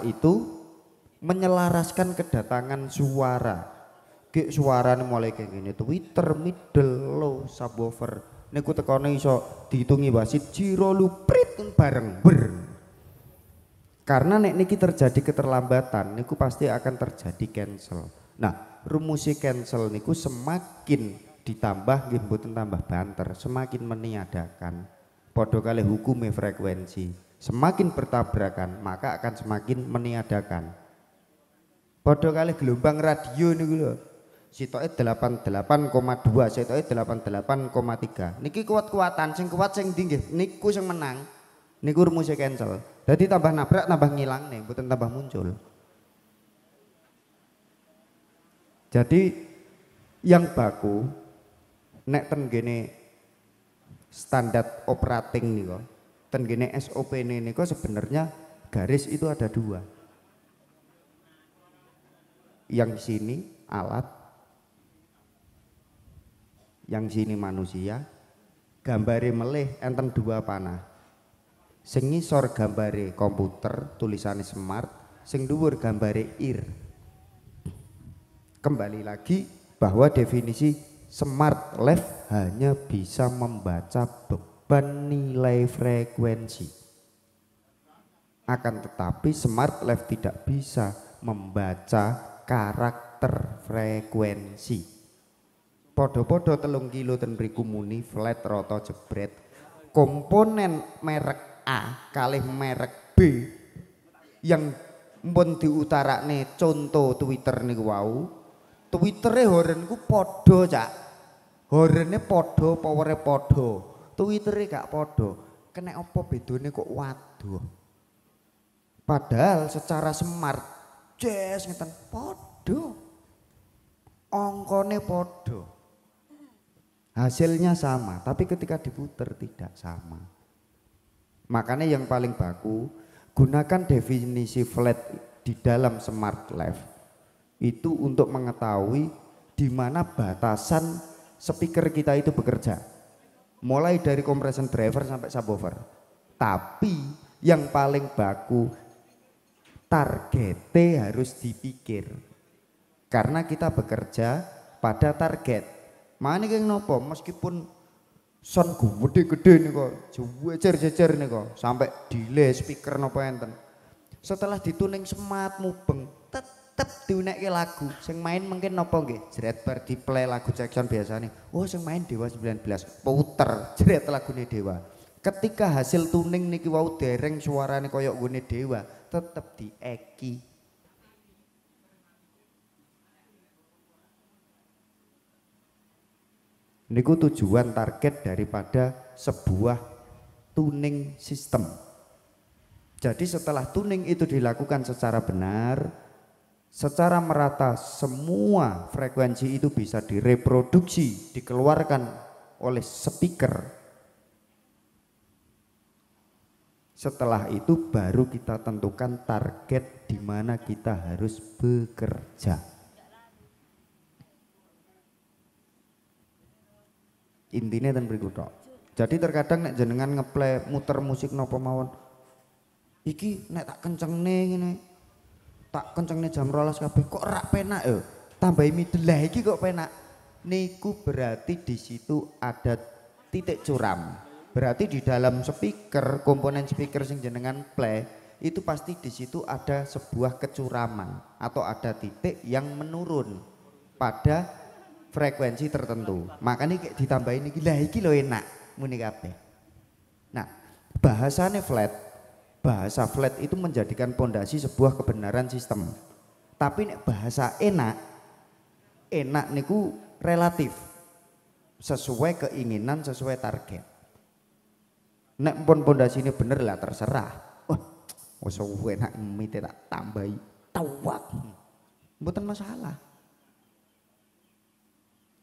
itu menyelaraskan kedatangan suara. Kayak suara nih mulai kayak gini, Twitter, middle, low, subwoofer. Niku tekone iso dihitungi wasit jiro luprit bareng ber. Karena nek niki terjadi keterlambatan, niku pasti akan terjadi cancel. Nah, rumusnya cancel niku semakin ditambah nggih mboten tambah banter, semakin meniadakan. Padha kalih hukume frekuensi. Semakin bertabrakan, maka akan semakin meniadakan. Padha kalih gelombang radio niku lho. Sitoke 88,2, sitoke 88,3. Niki kuat-kuatan, sing kuat sing ndi nggih niku sing menang. Niku rumusnya cancel. Jadi tambah nabrak tambah ngilang nih, mboten tambah muncul. Jadi yang baku nek ten gene standar operating niku, ten gene SOP niku sebenarnya garis itu ada dua. Yang sini alat, yang sini manusia. Gambare melih enten dua panah. Sing ngisor gambare komputer, tulisannya smart, sing dhuwur gambare ir. Kembali lagi bahwa definisi smart left hanya bisa membaca beban nilai frekuensi. Akan tetapi smart left tidak bisa membaca karakter frekuensi. Podo-podo 3 kilo ten mriku muni flat roto jebret. Komponen merek A kalih merek B yang mpun diutarakne contoh Twitter niku wau. Twittere horen ku podo cak. Horene podo, powere podo. Twittere gak podo. Kena apa bedone kok waduh. Padahal secara smart jes ngeten podo. Ongkone podo. Hasilnya sama, tapi ketika diputer tidak sama. Makanya yang paling baku, gunakan definisi flat di dalam smart left itu untuk mengetahui di mana batasan speaker kita itu bekerja. Mulai dari compression driver sampai subwoofer. Tapi yang paling baku targetnya harus dipikir. Karena kita bekerja pada target. Mana yang nopo meskipun sound gede-gede nih kok, jejer-jejer nih kok, sampai delay speaker nopo enten. Setelah dituning smart mubeng, tetep diunekke lagu. Sing main mungkin nopo nggih, jret bar di play lagu Jackson biasa nih. Oh sing main Dewa 19, puter jret lagune Dewa. Ketika hasil tuning niki wau dereng suarane koyok gune Dewa, tetep dieki. Niku tujuan target daripada sebuah tuning system. Jadi setelah tuning itu dilakukan secara benar, secara merata semua frekuensi itu bisa direproduksi, dikeluarkan oleh speaker. Setelah itu baru kita tentukan target di mana kita harus bekerja. Intinya dan berikut. Jadi terkadang nek jenengan ngeplay muter musik nopo mawon, iki nek tak kencengne ngene, tak kencengne jam 12 kabeh kok rak penak yo. Tambahi middle lah iki kok penak. Niku berarti di situ ada titik curam. Berarti di dalam speaker, komponen speaker sing jenengan play itu pasti di situ ada sebuah kecuraman atau ada titik yang menurun pada frekuensi tertentu. Makanya kayak ditambahin iki lah iki lho enak muni kabeh. Nah, bahasane flat, bahasa flat itu menjadikan pondasi sebuah kebenaran sistem. Tapi nek bahasa enak, enak niku relatif. Sesuai keinginan, sesuai target. Nek pun pondasi ini bener lah terserah. Wah, wis enak mite tak tambahi tawak. Mboten masalah.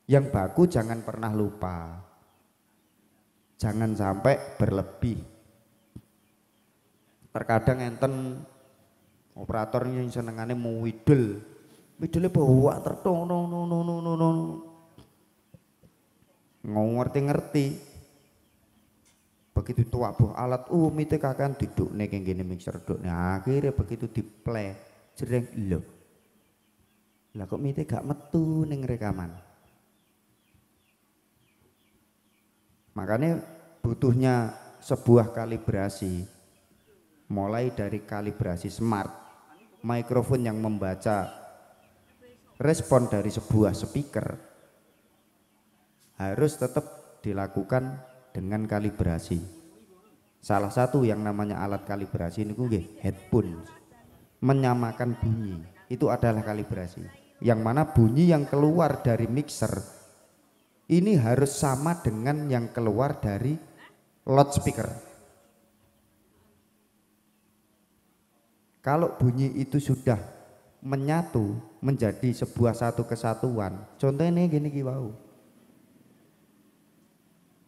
Yang baku jangan pernah lupa, jangan sampai berlebih. Terkadang enten operatornya yang senengannya mau widle bawa tertong ngerti-ngerti. Begitu tua buh alat umite kakan didukne keng kene mixer dukne. Akhirnya begitu diplay jreng lho. Lah kok mite gak metu ning rekaman. Makanya butuhnya sebuah kalibrasi, mulai dari kalibrasi smart, mikrofon yang membaca respon dari sebuah speaker harus tetap dilakukan dengan kalibrasi. Salah satu yang namanya alat kalibrasi ini nggih headphone, menyamakan bunyi, itu adalah kalibrasi. Yang mana bunyi yang keluar dari mixer ini harus sama dengan yang keluar dari loudspeaker. Kalau bunyi itu sudah menyatu menjadi sebuah satu kesatuan, contohnya gini wau.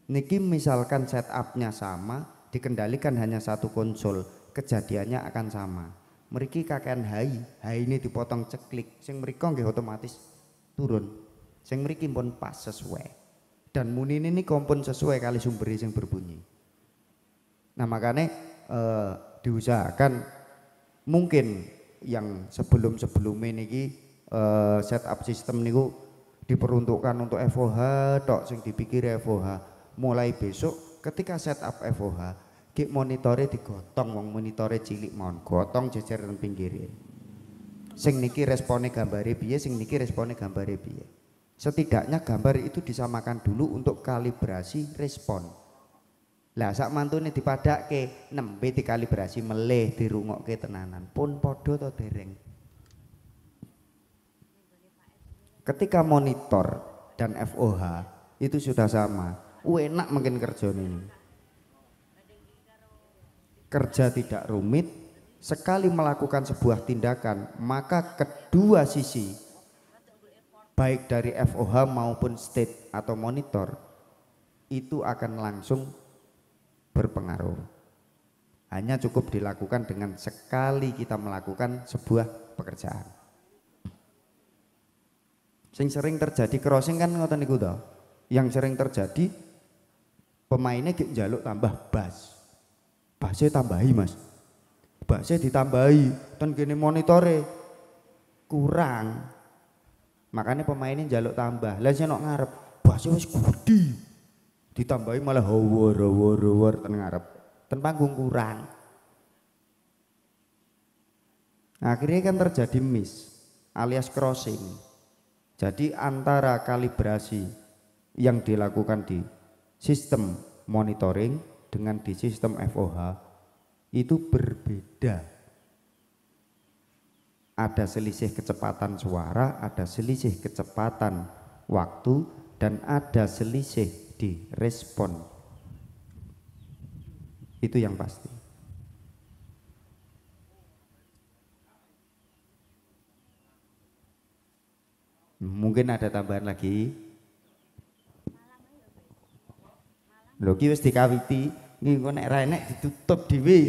Niki misalkan setupnya sama, dikendalikan hanya satu konsol, kejadiannya akan sama. Mriki kakean hai ini dipotong ceklik, sing mriko nggih otomatis turun. Sing mriki pun pas sesuai. Dan munine ini kompon sesuai kali sumber sing berbunyi. Nah makanya diusahakan mungkin yang sebelum-sebelumnya niki setup sistem niku diperuntukkan untuk FOH tok sing dipikir FOH. Mulai besok ketika setup FOH ki monitore digotong, wong monitore cilik mon, gotong jejer nang pinggire. Sing niki respone gambare piye, sing niki respone gambare piye. Setidaknya gambar itu disamakan dulu untuk kalibrasi respon. Lah sak mantune dipadake nembe dikalibrasi melih dirungokke tenanan. Pun padha to dereng. Ketika monitor dan FOH itu sudah sama, enak mungkin kerjane ini. Kerja tidak rumit, sekali melakukan sebuah tindakan maka kedua sisi baik dari FOH maupun state atau monitor itu akan langsung berpengaruh. Hanya cukup dilakukan dengan sekali kita melakukan sebuah pekerjaan. Sing sering terjadi crossing kan ngoten niku to. Yang sering terjadi pemainnya njaluk tambah bass. Bassnya tambahi mas, bassnya ditambahi, dan gini monitore kurang, makanya pemainnya njaluk tambah. Lah sing nok ngarep bassnya wis gede, ditambahi malah howor ten ngarep, ten panggung kurang. Akhirnya kan terjadi miss alias crossing. Jadi antara kalibrasi yang dilakukan di sistem monitoring dengan di sistem FOH itu berbeda. Ada selisih kecepatan suara, ada selisih kecepatan waktu, dan ada selisih di respon. Itu yang pasti. Mungkin ada tambahan lagi. Lho ki wis dikawiti, nggih engko nek ra enek ditutup dhewe.